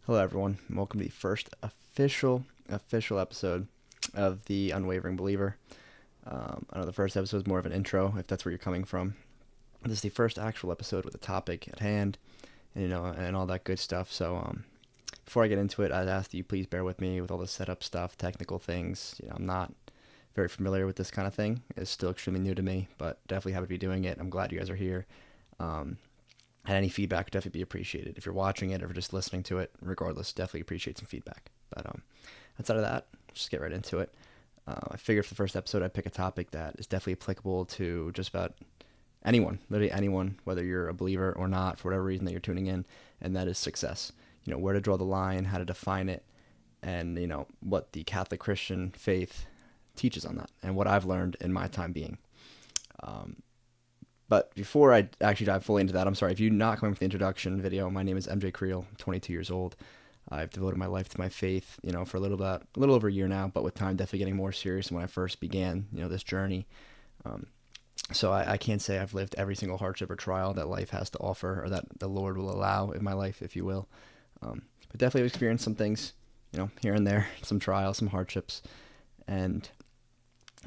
Hello, everyone. And welcome to the first official episode of the Unwavering Believer. I know the first episode is more of an intro, if that's where you're coming from. This is the first actual episode with a topic at hand, and all that good stuff. So, before I get into it, I'd ask that you please bear with me with all the setup stuff, technical things. I'm not very familiar with this kind of thing. It's still extremely new to me, but definitely happy to be doing it. I'm glad you guys are here. Um, and any feedback would definitely be appreciated. If you're watching it or just listening to it, regardless, definitely appreciate some feedback. But outside of that, let's just get right into it. I figured for the first episode, I'd pick a topic that is definitely applicable to just about anyone, literally anyone, whether you're a believer or not, for whatever reason that you're tuning in, and that is success. Where to draw the line, how to define it, and, what the Catholic Christian faith teaches on that, and what I've learned in my time being. Um, but before I actually dive fully into that, I'm sorry if you're not coming from the introduction video. My name is MJ Creel. I'm 22 years old. I've devoted my life to my faith, for a little over a year now, but with time definitely getting more serious than when I first began, this journey. Um, so I can't say I've lived every single hardship or trial that life has to offer, or that the Lord will allow in my life, if you will. But definitely have experienced some things, here and there, some trials, some hardships, and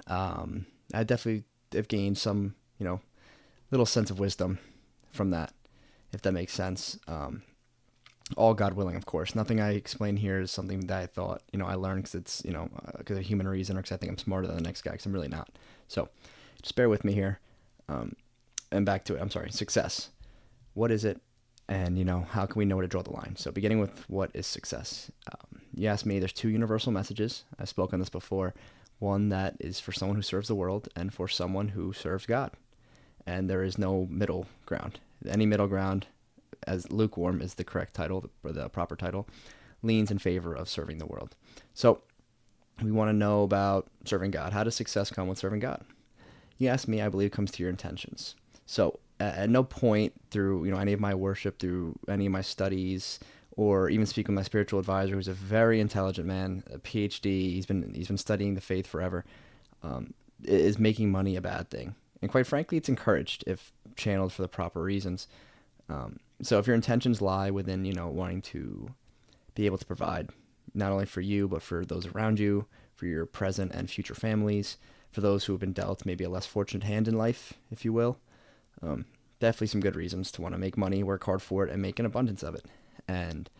I definitely have gained some, little sense of wisdom from that, if that makes sense. All God willing, of course. Nothing I explain here is something that I thought, I learned because it's, because of human reason, or because I think I'm smarter than the next guy, because I'm really not. So just bear with me here. And back to it. I'm sorry. Success. What is it? And, how can we know where to draw the line? So beginning with what is success? You asked me, there's two universal messages. I spoke on this before. One that is for someone who serves the world, and for someone who serves God. And there is no middle ground. Any middle ground, as lukewarm is the correct title, or the proper title, leans in favor of serving the world. So we want to know about serving God. How does success come with serving God? You asked me, I believe it comes to your intentions. So at no point through any of my worship, through any of my studies, or even speak with my spiritual advisor, who's a very intelligent man, a PhD. He's been studying the faith forever. Is making money a bad thing? And quite frankly, it's encouraged if channeled for the proper reasons. So if your intentions lie within, wanting to be able to provide not only for you, but for those around you, for your present and future families, for those who have been dealt maybe a less fortunate hand in life, if you will, definitely some good reasons to want to make money, work hard for it, and make an abundance of it. And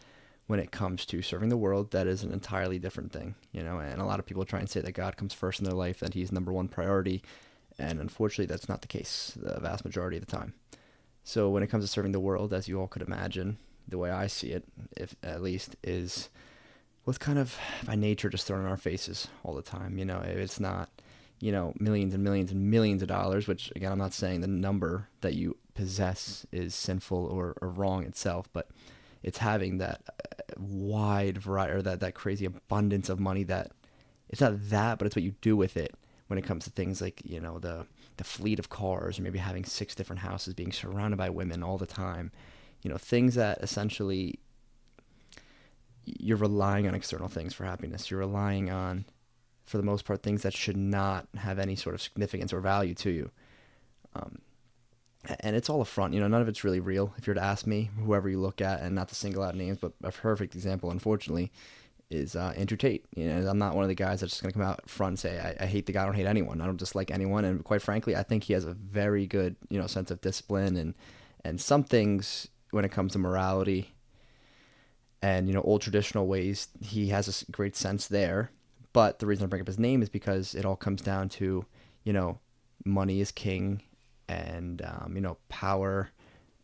when it comes to serving the world, that is an entirely different thing, and a lot of people try and say that God comes first in their life, that he's number one priority, and unfortunately, that's not the case the vast majority of the time. So when it comes to serving the world, as you all could imagine, the way I see it, if at least, is what's kind of by nature just thrown in our faces all the time. It's not, millions and millions and millions of dollars, which again, I'm not saying the number that you possess is sinful or wrong itself, but it's having that wide variety, or that crazy abundance of money, that it's not that, but it's what you do with it when it comes to things like, the fleet of cars, or maybe having 6 different houses, being surrounded by women all the time, things that essentially you're relying on external things for happiness. You're relying on, for the most part, things that should not have any sort of significance or value to you. And it's all a front, none of it's really real. If you're to ask me, whoever you look at, and not to single out names, but a perfect example, unfortunately, is Andrew Tate. I'm not one of the guys that's just going to come out front and say, I hate the guy, I don't hate anyone, I don't dislike anyone. And quite frankly, I think he has a very good, sense of discipline, and some things when it comes to morality and, old traditional ways, he has a great sense there. But the reason I bring up his name is because it all comes down to, money is king, and, power,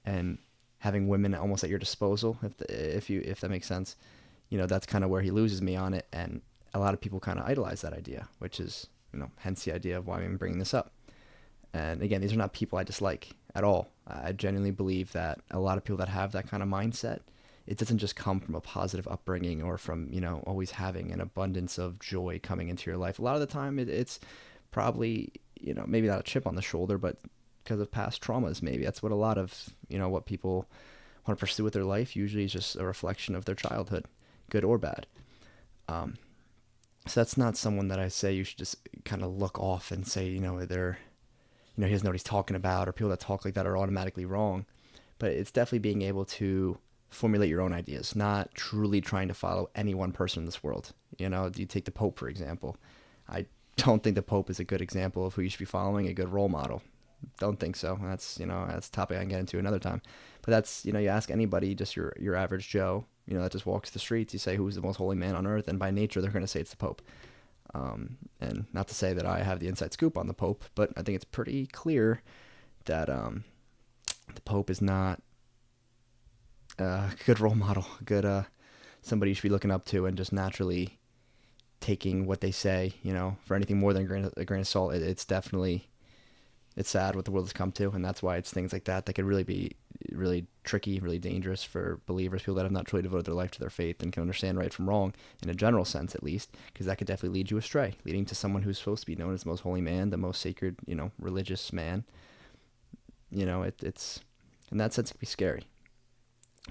and having women almost at your disposal, if that makes sense. That's kind of where he loses me on it. And a lot of people kind of idolize that idea, which is, hence the idea of why I'm bringing this up. And again, these are not people I dislike at all. I genuinely believe that a lot of people that have that kind of mindset, it doesn't just come from a positive upbringing, or from, always having an abundance of joy coming into your life. A lot of the time it's probably, maybe not a chip on the shoulder, but because of past traumas, maybe. That's what a lot of, what people want to pursue with their life usually is just a reflection of their childhood, good or bad. Um, so that's not someone that I say you should just kind of look off and say, they're, he doesn't know what he's talking about, or people that talk like that are automatically wrong. But it's definitely being able to formulate your own ideas, not truly trying to follow any one person in this world. You know, you take the Pope, for example. I don't think the Pope is a good example of who you should be following, a good role model. Don't think so. That's, that's a topic I can get into another time. But that's, you ask anybody, just your average Joe, that just walks the streets, you say who's the most holy man on earth, and by nature they're going to say it's the Pope. And not to say that I have the inside scoop on the Pope, but I think it's pretty clear that the Pope is not a good role model, good somebody you should be looking up to, and just naturally taking what they say, for anything more than a grain of salt. It's definitely, it's sad what the world has come to, and that's why it's things like that could really be really tricky, really dangerous for believers, people that have not truly devoted their life to their faith and can understand right from wrong, in a general sense at least, because that could definitely lead you astray, leading to someone who's supposed to be known as the most holy man, the most sacred, religious man. It's, in that sense, it can be scary.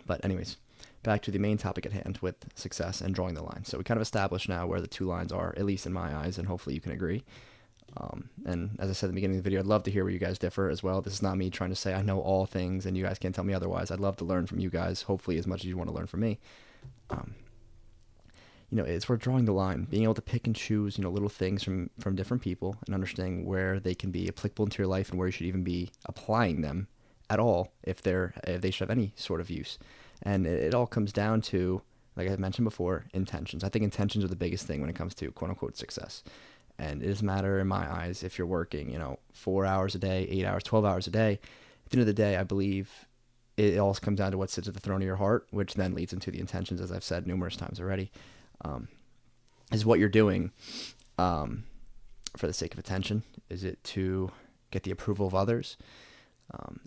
But anyways, back to the main topic at hand with success and drawing the line. So we kind of established now where the two lines are, at least in my eyes, and hopefully you can agree. And as I said at the beginning of the video, I'd love to hear where you guys differ as well. This is not me trying to say I know all things and you guys can't tell me otherwise. I'd love to learn from you guys, hopefully as much as you want to learn from me. It's where drawing the line, being able to pick and choose, little things from different people and understanding where they can be applicable into your life and where you should even be applying them at all if they should have any sort of use. And it all comes down to, like I mentioned before, intentions. I think intentions are the biggest thing when it comes to quote-unquote success. And it doesn't matter in my eyes if you're working, 4 hours a day, 8 hours, 12 hours a day. At the end of the day, I believe it all comes down to what sits at the throne of your heart, which then leads into the intentions, as I've said numerous times already. Is what you're doing for the sake of attention? Is it to get the approval of others?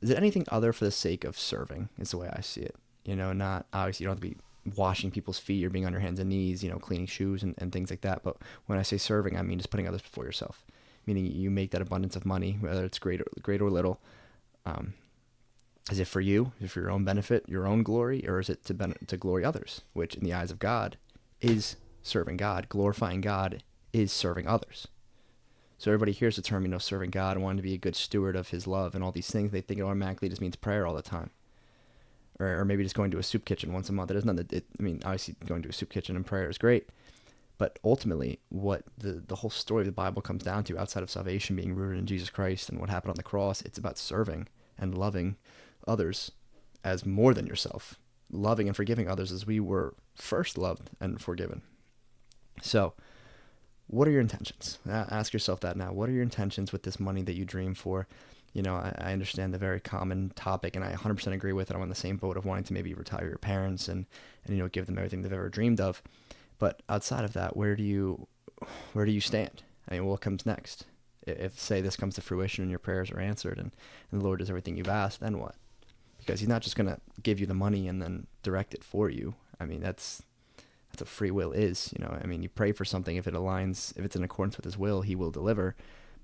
Is it anything other for the sake of serving, is the way I see it. Not obviously you don't have to be washing people's feet or being on your hands and knees, cleaning shoes and things like that. But when I say serving, I mean just putting others before yourself, meaning you make that abundance of money, whether it's great or little. Is it for you? Is it for your own benefit, your own glory, or is it to glory others, which in the eyes of God is serving God? Glorifying God is serving others. So everybody hears the term, serving God and wanting to be a good steward of his love and all these things. They think it automatically just means prayer all the time. Or maybe just going to a soup kitchen once a month. It doesn't. Obviously going to a soup kitchen and prayer is great, but ultimately, what the whole story of the Bible comes down to, outside of salvation being rooted in Jesus Christ and what happened on the cross, it's about serving and loving others as more than yourself, loving and forgiving others as we were first loved and forgiven. So, what are your intentions? Ask yourself that now. What are your intentions with this money that you dream for? I understand the very common topic, and I 100% agree with it. I'm on the same boat of wanting to maybe retire your parents and give them everything they've ever dreamed of. But outside of that, where do you stand? I mean, what comes next? If, say, this comes to fruition and your prayers are answered and the Lord does everything you've asked, then what? Because he's not just going to give you the money and then direct it for you. I mean, that's what free will is. You pray for something. If it's in accordance with his will, he will deliver.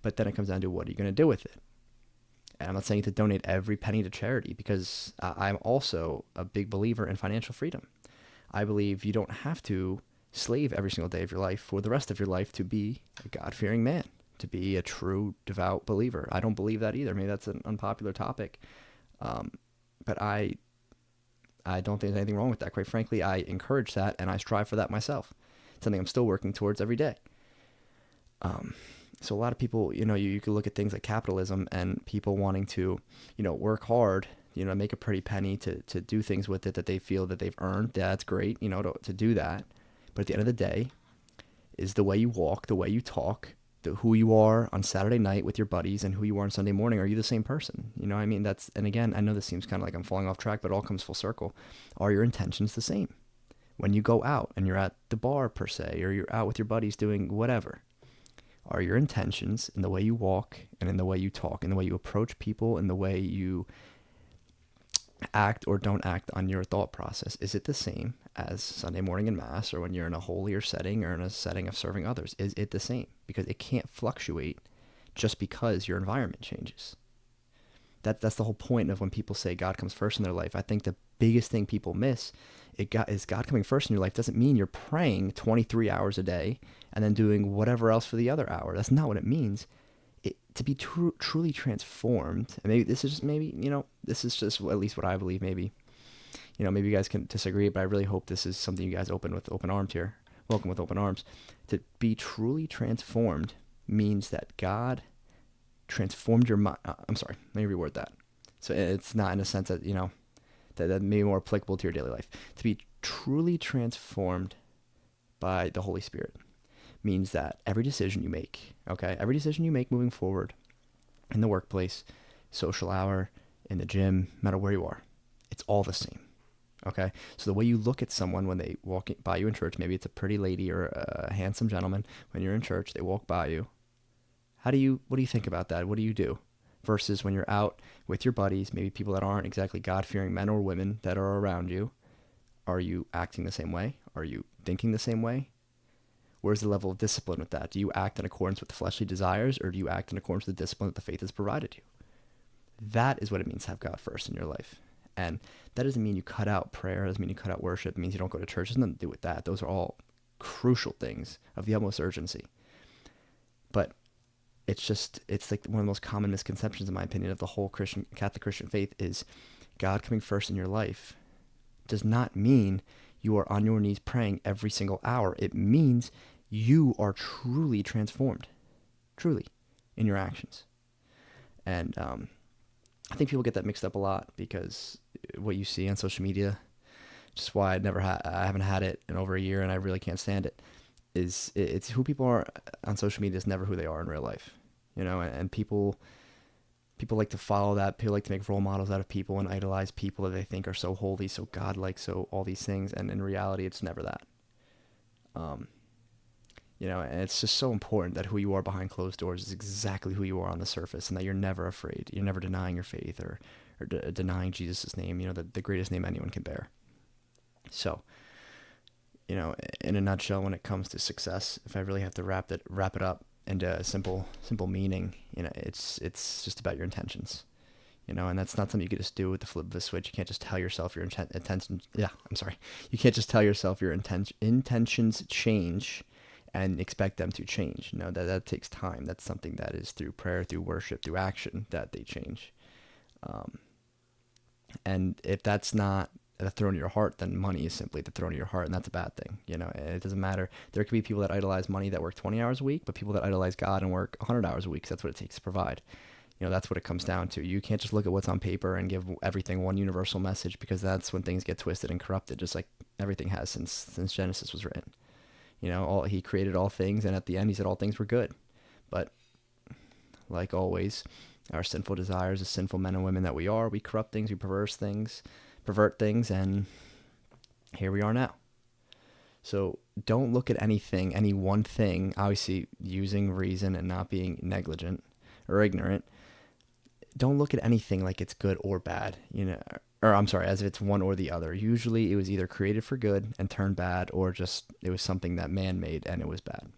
But then it comes down to, what are you going to do with it? And I'm not saying to donate every penny to charity, because I'm also a big believer in financial freedom. I believe you don't have to slave every single day of your life for the rest of your life to be a God-fearing man, to be a true, devout believer. I don't believe that either. Maybe that's an unpopular topic. But I don't think there's anything wrong with that. Quite frankly, I encourage that, and I strive for that myself. It's something I'm still working towards every day. So a lot of people, you could look at things like capitalism and people wanting to, work hard, make a pretty penny to do things with it that they feel that they've earned. That's great, to do that. But at the end of the day, is the way you walk, the way you talk, who you are on Saturday night with your buddies and who you are on Sunday morning. Are you the same person? And again, I know this seems kind of like I'm falling off track, but it all comes full circle. Are your intentions the same? When you go out and you're at the bar per se, or you're out with your buddies doing whatever, are your intentions in the way you walk and in the way you talk, in the way you approach people, in the way you act or don't act on your thought process, is it the same as Sunday morning in Mass, or when you're in a holier setting or in a setting of serving others? Is it the same? Because it can't fluctuate just because your environment changes. That's the whole point of when people say God comes first in their life. I think the biggest thing people miss is God coming first in your life doesn't mean you're praying 23 hours a day and then doing whatever else for the other hour. That's not what it means. To be truly transformed, and maybe this is just at least what I believe, maybe, maybe you guys can disagree, but I really hope this is something you guys open with open arms here. Welcome with open arms. To be truly transformed means that God transformed your mind. I'm sorry, let me reword that. So it's not in a sense that, that may be more applicable to your daily life. To be truly transformed by the Holy Spirit means that every decision you make, okay, every decision you make moving forward in the workplace, social hour, in the gym, no matter where you are, it's all the same. Okay, so the way you look at someone when they walk by you in church, maybe it's a pretty lady or a handsome gentleman. When you're in church, they walk by you. What do you think about that? What do you do? Versus when you're out with your buddies, maybe people that aren't exactly God-fearing men or women that are around you, are you acting the same way? Are you thinking the same way? Where's the level of discipline with that? Do you act in accordance with the fleshly desires, or do you act in accordance with the discipline that the faith has provided you? That is what it means to have God first in your life. And that doesn't mean you cut out prayer. It doesn't mean you cut out worship. It means you don't go to church. It has nothing to do with that. Those are all crucial things of the utmost urgency. But it's like one of the most common misconceptions, in my opinion, of the whole Catholic Christian faith is God coming first in your life does not mean you are on your knees praying every single hour. It means you are truly transformed, truly, in your actions. And I think people get that mixed up a lot because what you see on social media, just why I haven't had it in over a year and I really can't stand it, is it's who people are on social media is never who they are in real life, and people like to follow that. People like to make role models out of people and idolize people that they think are so holy, so godlike, so all these things, and in reality, it's never that. And it's just so important that who you are behind closed doors is exactly who you are on the surface, and that you're never afraid. You're never denying your faith or denying Jesus' name, the greatest name anyone can bear. So, in a nutshell, when it comes to success, if I really have to wrap it up into a simple meaning, it's just about your intentions. And that's not something you can just do with the flip of a switch. You can't just tell yourself your intentions. Yeah, I'm sorry. You can't just tell yourself your intentions change and expect them to change. That takes time. That's something that is through prayer, through worship, through action that they change. And if that's not the throne of your heart, then money is simply the throne of your heart, and that's a bad thing. It doesn't matter. There could be people that idolize money that work 20 hours a week, but people that idolize God and work 100 hours a week, 'cause that's what it takes to provide. That's what it comes down to. You can't just look at what's on paper and give everything one universal message, because that's when things get twisted and corrupted, just like everything has since Genesis was written. He created all things, and at the end he said all things were good. But like always, our sinful desires, as sinful men and women that we are, we corrupt things, we pervert things, and here we are now. So don't look at anything, any one thing, obviously using reason and not being negligent or ignorant. Don't look at anything like it's good or bad, or I'm sorry, as if it's one or the other. Usually it was either created for good and turned bad, or just it was something that man made and it was bad.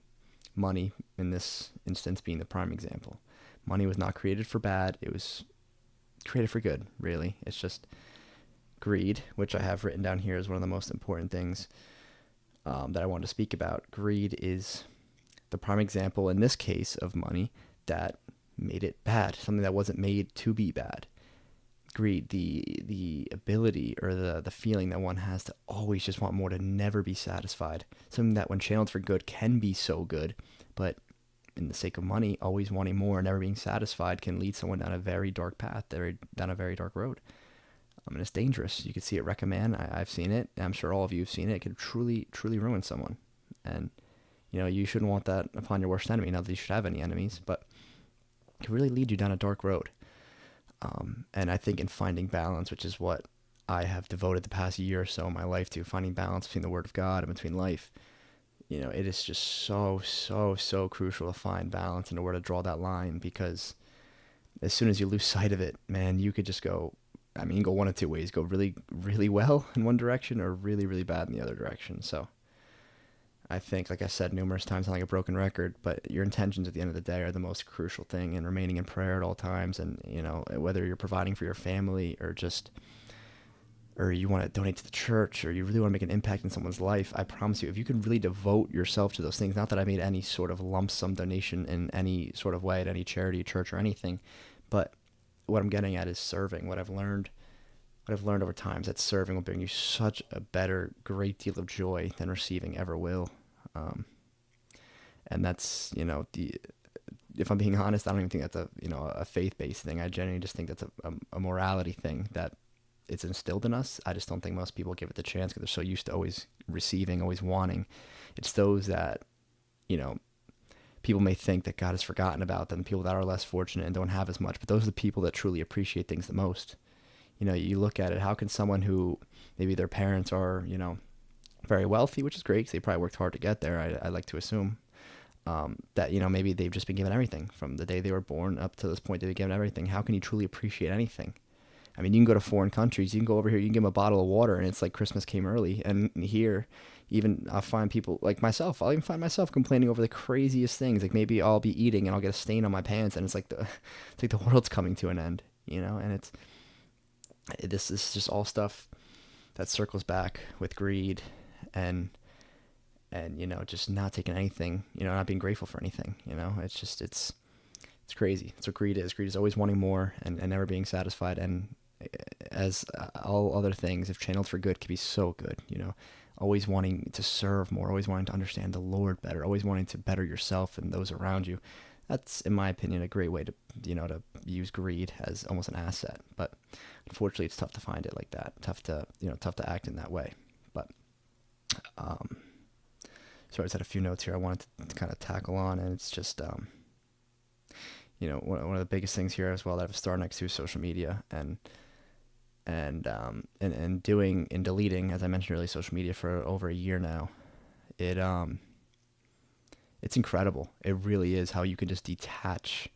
Money, in this instance, being the prime example. Money was not created for bad. It was created for good, really. It's just greed, which I have written down here as one of the most important things that I want to speak about. Greed is the prime example, in this case, of money that made it bad, something that wasn't made to be bad. Greed, the ability or the feeling that one has to always just want more, to never be satisfied. Something that when channeled for good can be so good, but in the sake of money, always wanting more and never being satisfied can lead someone down a very dark path, down a very dark road. And it's dangerous. You can see it wreck a man. I've seen it. I'm sure all of you have seen it. It can truly, truly ruin someone. And, you shouldn't want that upon your worst enemy. Not that you should have any enemies, but it can really lead you down a dark road. And I think in finding balance, which is what I have devoted the past year or so of my life to, finding balance between the Word of God and between life, it is just so, so, so crucial to find balance and where to draw that line, because as soon as you lose sight of it, man, you could just go, you can go one of two ways, go really, really well in one direction or really, really bad in the other direction. So I think, like I said numerous times, I'm like a broken record, but your intentions at the end of the day are the most crucial thing, and remaining in prayer at all times. And, whether you're providing for your family or you want to donate to the church, or you really want to make an impact in someone's life, I promise you, if you can really devote yourself to those things, not that I made any sort of lump sum donation in any sort of way at any charity, church, or anything, but what I'm getting at is serving. What I've learned what I've learned over time is that serving will bring you such a better, great deal of joy than receiving ever will. Um, and that's, if I'm being honest, I don't even think that's a faith-based thing. I genuinely just think that's a morality thing that it's instilled in us. I just don't think most people give it the chance because they're so used to always receiving, always wanting. It's those that, you know, people may think that God has forgotten about them, people that are less fortunate and don't have as much, but those are the people that truly appreciate things the most. You look at it, how can someone who maybe their parents are, very wealthy, which is great because they probably worked hard to get there, I like to assume, that, maybe they've just been given everything from the day they were born up to this point, they've been given everything. How can you truly appreciate anything? I mean, you can go to foreign countries, you can go over here, you can give them a bottle of water and it's like Christmas came early. And here, even I'll find people like myself, I'll even find myself complaining over the craziest things. Like maybe I'll be eating and I'll get a stain on my pants and it's like the world's coming to an end, and this is just all stuff that circles back with greed and just not taking anything, not being grateful for anything. It's crazy. It's what greed is. Greed is always wanting more and never being satisfied. And as all other things, if channeled for good, can be so good. Always wanting to serve more, always wanting to understand the Lord better, always wanting to better yourself and those around you. That's, in my opinion, a great way to to use greed as almost an asset. But unfortunately, it's tough to find it like that. Tough to act in that way. But so I just had a few notes here I wanted to kind of tackle on, and it's just one of the biggest things here as well that I've started next to is social media and doing and deleting, as I mentioned earlier, social media for over a year now. It's incredible. It really is how you can just detach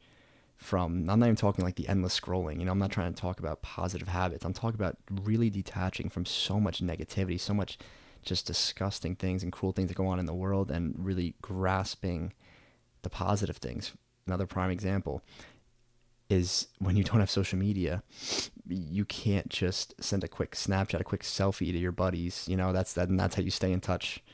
from, I'm not even talking like the endless scrolling, I'm not trying to talk about positive habits. I'm talking about really detaching from so much negativity, so much just disgusting things and cruel things that go on in the world, and really grasping the positive things. Another prime example is when you don't have social media, you can't just send a quick Snapchat, a quick selfie to your buddies. That's how you stay in touch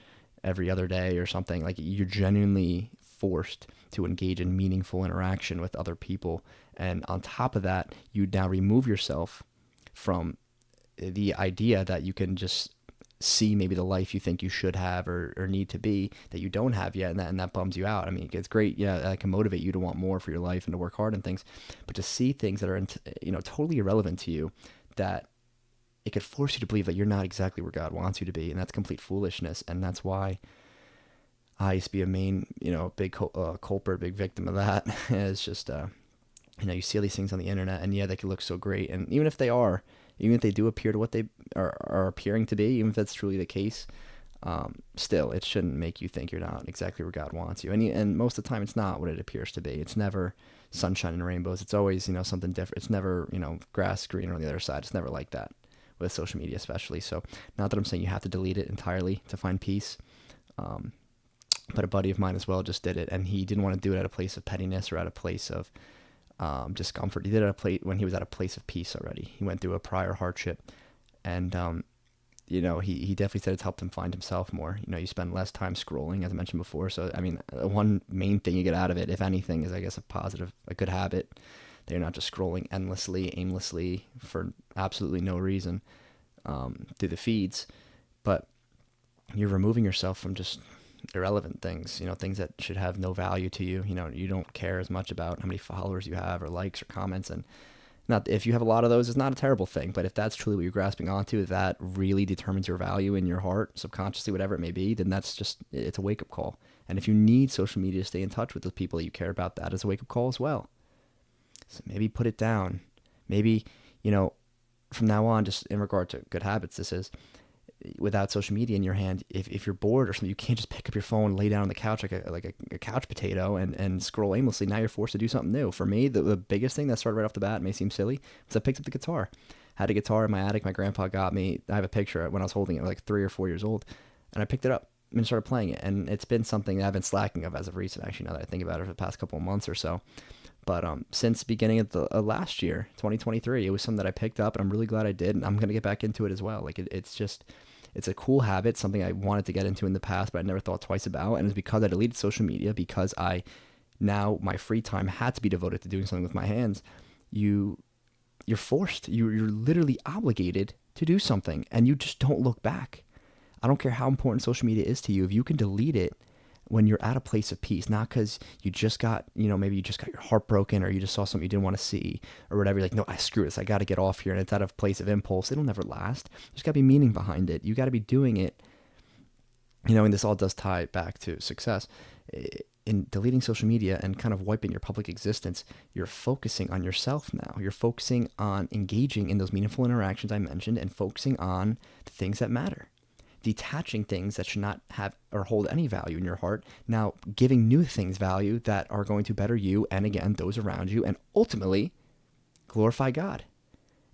every other day or something. Like, you're genuinely forced to engage in meaningful interaction with other people. And on top of that, you now remove yourself from the idea that you can just see maybe the life you think you should have or need to be that you don't have yet, and that bums you out. I mean, it's great, that can motivate you to want more for your life and to work hard and things, but to see things that are totally irrelevant to you, that it could force you to believe that you're not exactly where God wants you to be, and that's complete foolishness. And that's why I used to be a main, big culprit, big victim of that. It's just you see all these things on the internet, and they can look so great, and even if they do appear to what they are appearing to be, even if that's truly the case, still, it shouldn't make you think you're not exactly where God wants you. And most of the time, it's not what it appears to be. It's never sunshine and rainbows. It's always, something different. It's never, grass greener on the other side. It's never like that with social media, especially. So, not that I'm saying you have to delete it entirely to find peace. But a buddy of mine as well just did it, and he didn't want to do it at a place of pettiness or at a place of discomfort. He did it when he was at a place of peace already. He went through a prior hardship, and he definitely said it's helped him find himself more. You spend less time scrolling, as I mentioned before. So I mean, one main thing you get out of it, if anything, is, I guess, a good habit. They're not just scrolling endlessly, aimlessly for absolutely no reason through the feeds, but you're removing yourself from just irrelevant things, things that should have no value to you. You don't care as much about how many followers you have or likes or comments. And not, if you have a lot of those, it's not a terrible thing, but if that's truly what you're grasping onto, if that really determines your value in your heart, subconsciously, whatever it may be, then it's a wake-up call. And if you need social media to stay in touch with the people that you care about, that is a wake-up call as well. So maybe put it down. Maybe, from now on, just in regard to good habits, this is, without social media in your hand, if you're bored or something, you can't just pick up your phone, lay down on the couch like a couch potato and scroll aimlessly. Now you're forced to do something new. For me, the biggest thing that started right off the bat, it may seem silly, was I picked up the guitar. I had a guitar in my attic. My grandpa got me. I have a picture when I was holding it, like 3 or 4 years old, and I picked it up and started playing it. And it's been something that I've been slacking of as of recent, actually, now that I think about it, for the past couple of months or so. But since the beginning of the last year, 2023, it was something that I picked up, and I'm really glad I did. And I'm going to get back into it as well. Like, it's a cool habit, something I wanted to get into in the past, but I never thought twice about. And it's because I deleted social media, because my free time had to be devoted to doing something with my hands. you're forced. You're literally obligated to do something, and you just don't look back. I don't care how important social media is to you. If you can delete it when you're at a place of peace, not because you just got, maybe you just got your heart broken or you just saw something you didn't want to see or whatever. You're like, no, I screw this. I got to get off here. And it's out of a place of impulse. It'll never last. There's got to be meaning behind it. You got to be doing it, and this all does tie back to success. In deleting social media and kind of wiping your public existence, you're focusing on yourself now. You're focusing on engaging in those meaningful interactions I mentioned and focusing on the things that matter. Detaching things that should not have or hold any value in your heart. Now giving new things value that are going to better you and, again, those around you, and ultimately glorify God.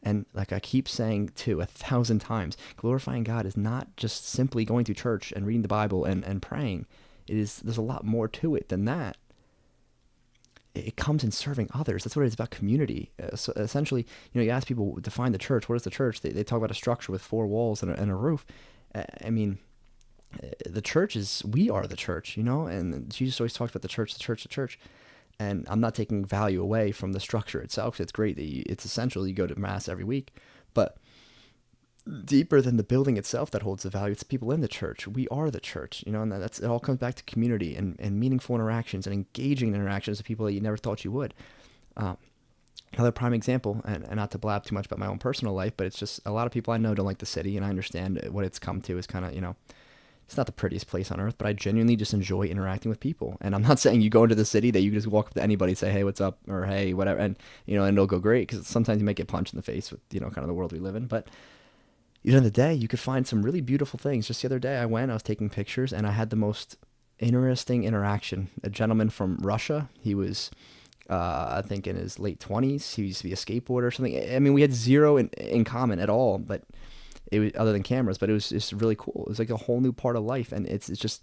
And like I keep saying too 1,000 times, glorifying God is not just simply going to church and reading the Bible and praying. There's a lot more to it than that. It comes in serving others. That's what it is about community. So essentially, you ask people, define the church. What is the church? They talk about a structure with 4 walls and a roof. I mean, the church we are the church, and Jesus always talked about the church, the church, the church. And I'm not taking value away from the structure itself. It's great that it's essential. You go to mass every week, but deeper than the building itself that holds the value, it's people in the church. We are the church, and it all comes back to community and meaningful interactions and engaging in interactions with people that you never thought you would. Another prime example, and not to blab too much about my own personal life, but it's just a lot of people I know don't like the city, and I understand what it's come to is kind of, it's not the prettiest place on earth, but I genuinely just enjoy interacting with people. And I'm not saying you go into the city that you just walk up to anybody and say, hey, what's up? Or hey, whatever. And, and it'll go great, because sometimes you might get punched in the face with, kind of the world we live in. But at the end of the day, you could find some really beautiful things. Just the other day I was taking pictures and I had the most interesting interaction. A gentleman from Russia, he was, I think in his late 20s, he used to be a skateboarder or something. I mean, we had zero in common at all, but it was, other than cameras, but it was just really cool. It was like a whole new part of life. And it's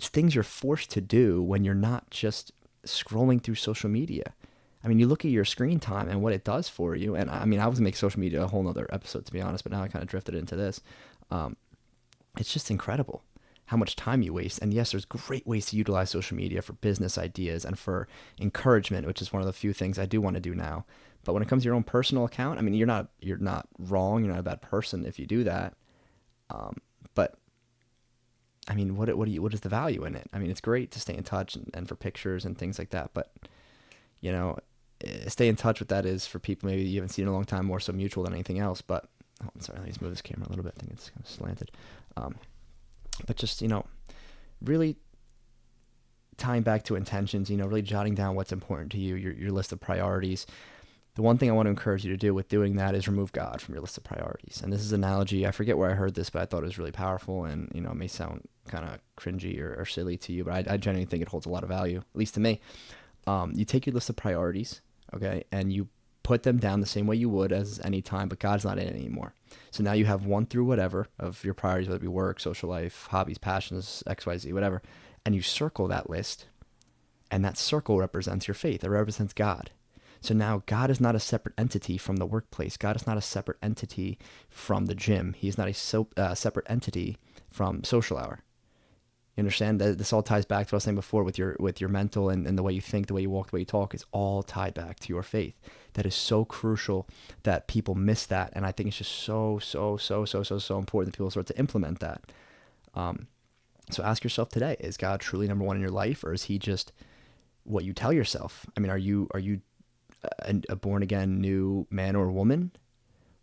things you're forced to do when you're not just scrolling through social media. I mean, you look at your screen time and what it does for you. And I mean, I was gonna make social media a whole nother episode, to be honest, but now I kind of drifted into this. It's just incredible how much time you waste. And yes, there's great ways to utilize social media for business ideas and for encouragement, which is one of the few things I do want to do now. But when it comes to your own personal account, I mean, you're not wrong. You're not a bad person if you do that. But I mean, what is the value in it? I mean, it's great to stay in touch and for pictures and things like that. But, stay in touch with that is for people maybe you haven't seen in a long time, more so mutual than anything else. But, I'm sorry, let me just move this camera a little bit. I think it's kind of slanted. But just, really tying back to intentions, really jotting down what's important to you, your list of priorities. The one thing I want to encourage you to do with doing that is remove God from your list of priorities. And this is an analogy. I forget where I heard this, but I thought it was really powerful. And, it may sound kind of cringy or silly to you, but I genuinely think it holds a lot of value, at least to me. You take your list of priorities, okay, and you put them down the same way you would as any time, but God's not in it anymore. So now you have 1 through whatever of your priorities, whether it be work, social life, hobbies, passions, XYZ, whatever, and you circle that list, and that circle represents your faith. It represents God. So now God is not a separate entity from the workplace. God is not a separate entity from the gym. He's not a separate entity from social hour. You understand that this all ties back to what I was saying before with your mental and the way you think, the way you walk, the way you talk is all tied back to your faith. That is so crucial that people miss that. And I think it's just so important that people start to implement that. So ask yourself today, is God truly number 1 in your life, or is he just what you tell yourself? I mean, are you a born again new man or woman,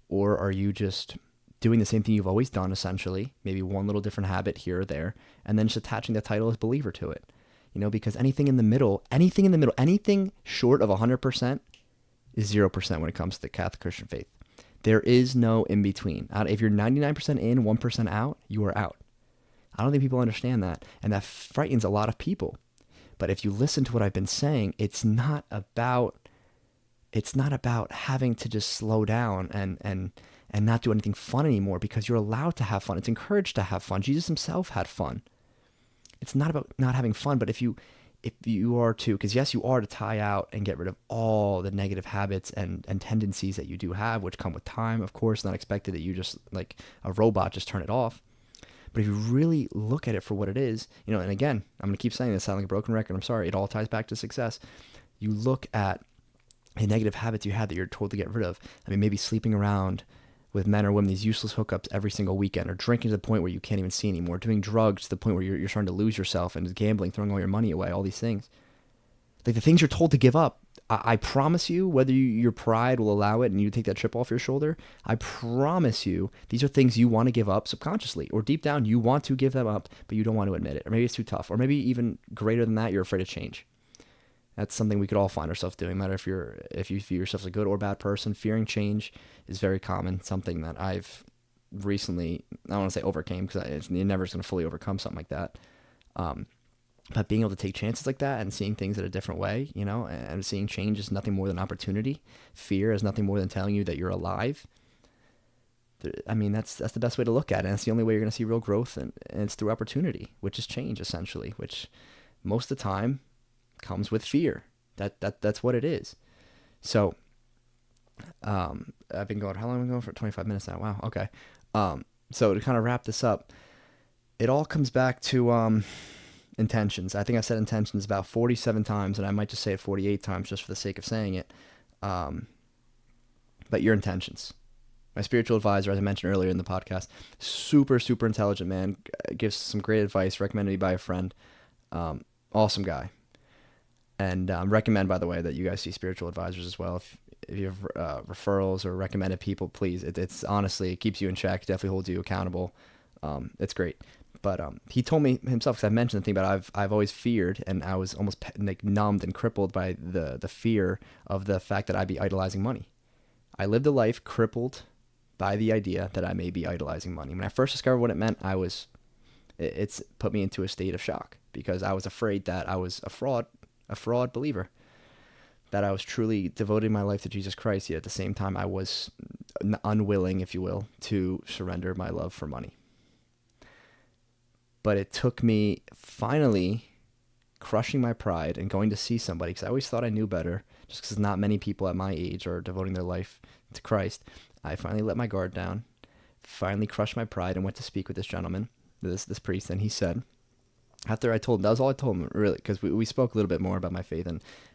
or are you just doing the same thing you've always done, essentially, maybe one little different habit here or there, and then just attaching the title as believer to it? Because anything in the middle, anything short of 100% is 0% when it comes to the Catholic Christian faith. There is no in between. If you're 99% in, 1% out, you are out. I don't think people understand that, and that frightens a lot of people. But if you listen to what I've been saying, it's not about having to just slow down and not do anything fun anymore, because you're allowed to have fun. It's encouraged to have fun. Jesus himself had fun. It's not about not having fun, but if you are to, because yes, you are to tie out and get rid of all the negative habits and tendencies that you do have, which come with time, of course, not expected that you just like a robot, just turn it off. But if you really look at it for what it is, and again, I'm going to keep saying this, sound like a broken record, I'm sorry, it all ties back to success. You look at and negative habits you had that you're told to get rid of. I mean, maybe sleeping around with men or women, these useless hookups every single weekend, or drinking to the point where you can't even see anymore, doing drugs to the point where you're starting to lose yourself, and gambling, throwing all your money away, all these things. Like the things you're told to give up, I promise you, whether your pride will allow it and you take that chip off your shoulder, I promise you, these are things you want to give up subconsciously, or deep down, you want to give them up, but you don't want to admit it. Or maybe it's too tough, or maybe even greater than that, you're afraid of change. That's something we could all find ourselves doing. No matter if you view yourself as a good or bad person, fearing change is very common. Something that I've recently, I don't want to say overcame, because you're never going to fully overcome something like that. But being able to take chances like that and seeing things in a different way, and seeing change is nothing more than opportunity. Fear is nothing more than telling you that you're alive. I mean, that's the best way to look at it. And that's the only way you're going to see real growth, and it's through opportunity, which is change essentially, which most of the time comes with fear. That's what it is. So, I've been going, how long have I been going for? 25 minutes now. Wow. Okay. So to kind of wrap this up, it all comes back to, intentions. I think I said intentions about 47 times, and I might just say it 48 times just for the sake of saying it. But your intentions. My spiritual advisor, as I mentioned earlier in the podcast, super, super intelligent man, gives some great advice, recommended me by a friend. Awesome guy. And recommend, by the way, that you guys see spiritual advisors as well. If you have referrals or recommended people, please. It's honestly, it keeps you in check, definitely holds you accountable. It's great. But he told me himself, because I mentioned the thing about I've always feared, and I was almost numbed and crippled by the fear of the fact that I'd be idolizing money. I lived a life crippled by the idea that I may be idolizing money. When I first discovered what it meant, it's put me into a state of shock, because I was afraid that I was a fraud believer, that I was truly devoting my life to Jesus Christ, yet at the same time I was unwilling, if you will, to surrender my love for money. But it took me finally crushing my pride and going to see somebody, because I always thought I knew better, just because not many people at my age are devoting their life to Christ. I finally let my guard down, finally crushed my pride, and went to speak with this gentleman, this priest, and he said, after I told him, that was all I told him, really, because we spoke a little bit more about my faith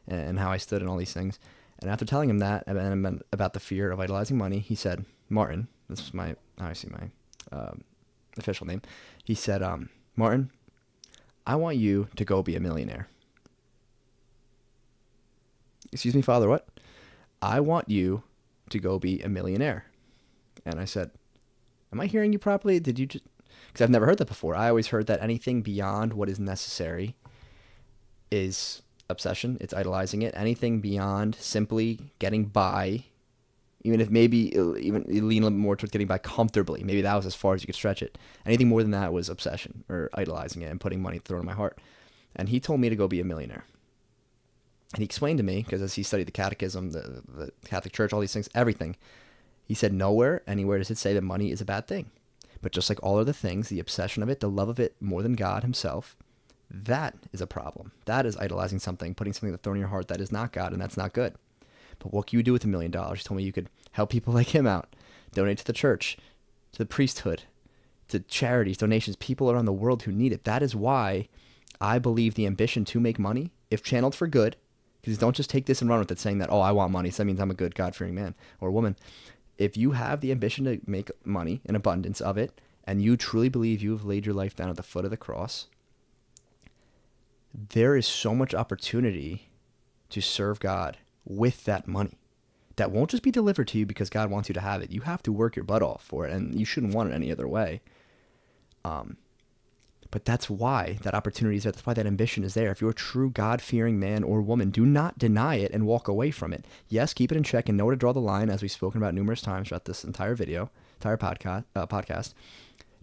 and how I stood and all these things. And after telling him that, and about the fear of idolizing money, he said, Martin, this was my official name, he said, Martin, I want you to go be a millionaire. Excuse me, Father, what? I want you to go be a millionaire. And I said, am I hearing you properly? Did you just... Because I've never heard that before. I always heard that anything beyond what is necessary is obsession. It's idolizing it. Anything beyond simply getting by, even if maybe even you lean a little more towards getting by comfortably, maybe that was as far as you could stretch it. Anything more than that was obsession, or idolizing it and putting money thrown in my heart. And he told me to go be a millionaire. And he explained to me, because as he studied the catechism, the Catholic Church, all these things, everything, he said nowhere, anywhere does it say that money is a bad thing. But just like all other things, the obsession of it, the love of it more than God himself, that is a problem. That is idolizing something, putting something that's thrown in your heart that is not God, and that's not good. But what can you do with $1 million? He told me you could help people like him out, donate to the church, to the priesthood, to charities, donations, people around the world who need it. That is why I believe the ambition to make money, if channeled for good, because don't just take this and run with it saying that, oh, I want money, so that means I'm a good God-fearing man or woman. If you have the ambition to make money, an abundance of it, and you truly believe you have laid your life down at the foot of the cross, there is so much opportunity to serve God with that money. That won't just be delivered to you because God wants you to have it. You have to work your butt off for it, and you shouldn't want it any other way. But that's why that opportunity is there. That's why that ambition is there. If you're a true God-fearing man or woman, do not deny it and walk away from it. Yes, keep it in check and know where to draw the line, as we've spoken about numerous times throughout this entire podcast.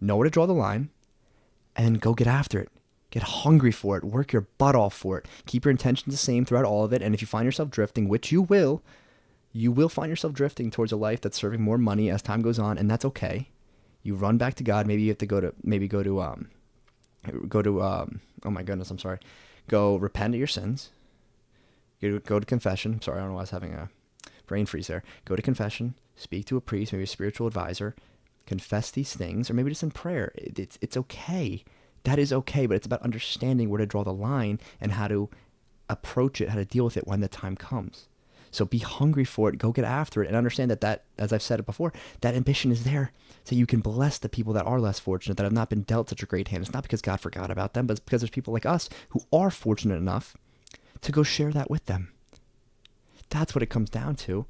Know where to draw the line, and then go get after it. Get hungry for it. Work your butt off for it. Keep your intentions the same throughout all of it. And if you find yourself drifting, which you will find yourself drifting towards a life that's serving more money as time goes on, and that's okay. You run back to God. Maybe you have to go repent of your sins. Go to confession. Sorry, I don't know why I was having a brain freeze there. Go to confession. Speak to a priest, maybe a spiritual advisor. Confess these things, or maybe just in prayer. It's okay. That is okay, but it's about understanding where to draw the line and how to approach it, how to deal with it when the time comes. So be hungry for it, go get after it, and understand that, as I've said it before, that ambition is there so you can bless the people that are less fortunate, that have not been dealt such a great hand. It's not because God forgot about them, but it's because there's people like us who are fortunate enough to go share that with them. That's what it comes down to.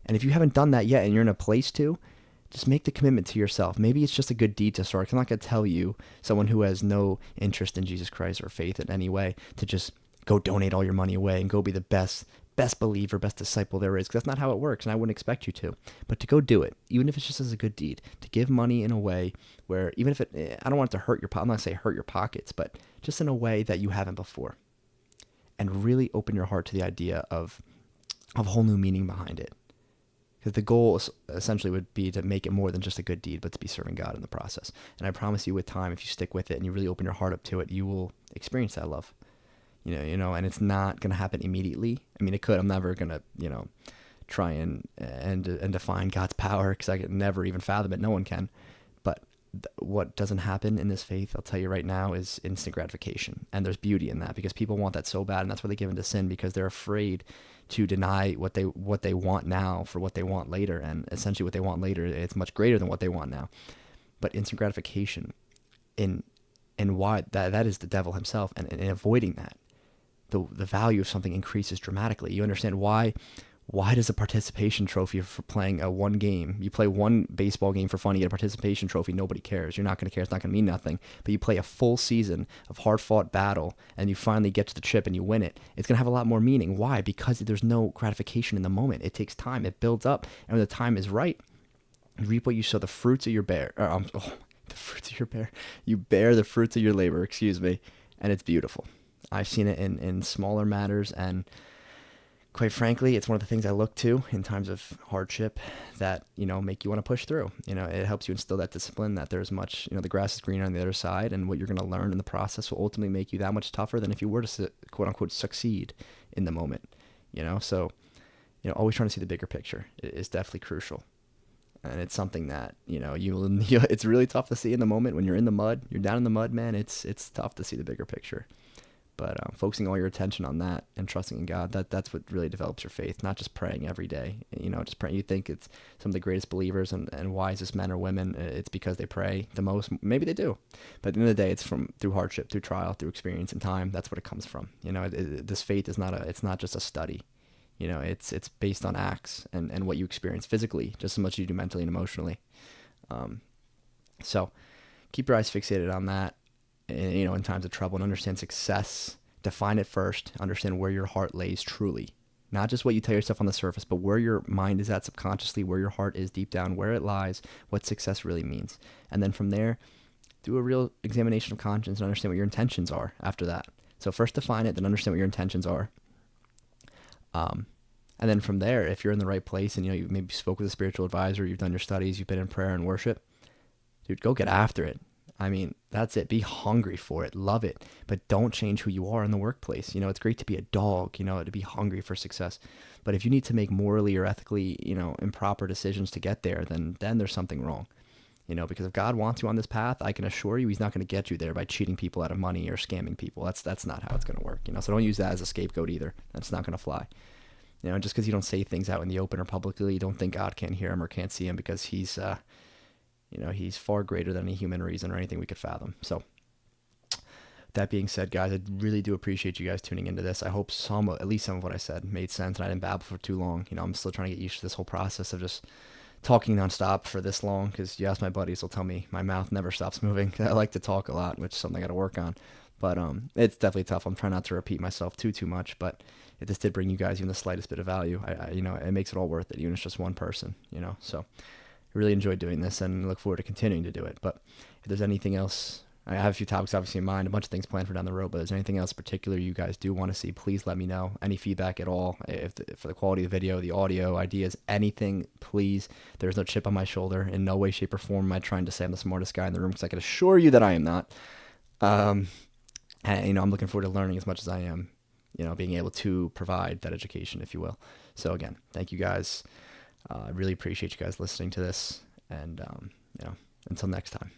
And if you haven't done that yet and you're in a place to, just make the commitment to yourself. Maybe it's just a good deed to start. I'm not going to tell you, someone who has no interest in Jesus Christ or faith in any way, to just go donate all your money away and go be the best believer, best disciple there is, because that's not how it works, and I wouldn't expect you to. But to go do it, even if it's just as a good deed, to give money in a way where, even if I don't want it to hurt your I'm not saying hurt your pockets, but just in a way that you haven't before, and really open your heart to the idea of a whole new meaning behind it. Because the goal essentially would be to make it more than just a good deed, but to be serving God in the process. And I promise you, with time, if you stick with it and you really open your heart up to it, you will experience that love. And it's not going to happen immediately. I mean, it could. I'm never going to, try and define God's power, because I could never even fathom it. No one can. But what doesn't happen in this faith, I'll tell you right now, is instant gratification. And there's beauty in that, because people want that so bad, and that's why they give into sin, because they're afraid to deny what they want now for what they want later. And essentially what they want later, it's much greater than what they want now. But instant gratification, and why that is the devil himself, and avoiding that, the value of something increases dramatically. You understand why does a participation trophy for playing one game, you play one baseball game for fun, you get a participation trophy, nobody cares. You're not going to care. It's not going to mean nothing. But you play a full season of hard-fought battle, and you finally get to the chip and you win it. It's going to have a lot more meaning. Why? Because there's no gratification in the moment. It takes time. It builds up. And when the time is right, you reap what you sow. The fruits of your the fruits of your bear. You bear the fruits of your labor, and it's beautiful. I've seen it in smaller matters, and quite frankly, it's one of the things I look to in times of hardship that, make you want to push through. It helps you instill that discipline, that there's much, the grass is greener on the other side, and what you're going to learn in the process will ultimately make you that much tougher than if you were to, quote unquote, succeed in the moment. So, always trying to see the bigger picture is definitely crucial. And it's something that, it's really tough to see in the moment when you're in the mud. You're down in the mud, man. It's tough to see the bigger picture. But focusing all your attention on that and trusting in God, that's what really develops your faith, not just praying every day. Just praying. You think it's some of the greatest believers and wisest men or women, it's because they pray the most. Maybe they do. But at the end of the day, it's through hardship, through trial, through experience and time. That's what it comes from. This faith is it's not just a study. It's based on acts and what you experience physically, just as much as you do mentally and emotionally. So keep your eyes fixated on that. In times of trouble, and understand success. Define it first. Understand where your heart lays truly. Not just what you tell yourself on the surface, but where your mind is at subconsciously, where your heart is deep down, where it lies, what success really means. And then from there, do a real examination of conscience and understand what your intentions are after that. So first define it, then understand what your intentions are. And then from there, if you're in the right place and you maybe spoke with a spiritual advisor, you've done your studies, you've been in prayer and worship, dude, go get after it. I mean, that's it. Be hungry for it. Love it. But don't change who you are in the workplace. It's great to be a dog, to be hungry for success. But if you need to make morally or ethically, improper decisions to get there, then there's something wrong. Because if God wants you on this path, I can assure you he's not going to get you there by cheating people out of money or scamming people. That's not how it's going to work. So don't use that as a scapegoat either. That's not going to fly. Just because you don't say things out in the open or publicly, you don't think God can't hear him or can't see him, because he's far greater than any human reason or anything we could fathom. So that being said, guys, I really do appreciate you guys tuning into this. I hope at least some of what I said made sense and I didn't babble for too long. I'm still trying to get used to this whole process of just talking nonstop for this long, because you ask my buddies, they'll tell me my mouth never stops moving. I like to talk a lot, which is something I got to work on. But it's definitely tough. I'm trying not to repeat myself too much, but if this did bring you guys even the slightest bit of value, it makes it all worth it, even if it's just one person, so I really enjoyed doing this and look forward to continuing to do it. But if there's anything else, I have a few topics obviously in mind, a bunch of things planned for down the road, but if there's anything else particular you guys do want to see, please let me know. Any feedback at all, for the quality of the video, the audio, ideas, anything, please. There's no chip on my shoulder. In no way, shape, or form am I trying to say I'm the smartest guy in the room, because I can assure you that I am not. And, I'm looking forward to learning as much as I am, being able to provide that education, if you will. So again, thank you guys. I really appreciate you guys listening to this, and until next time.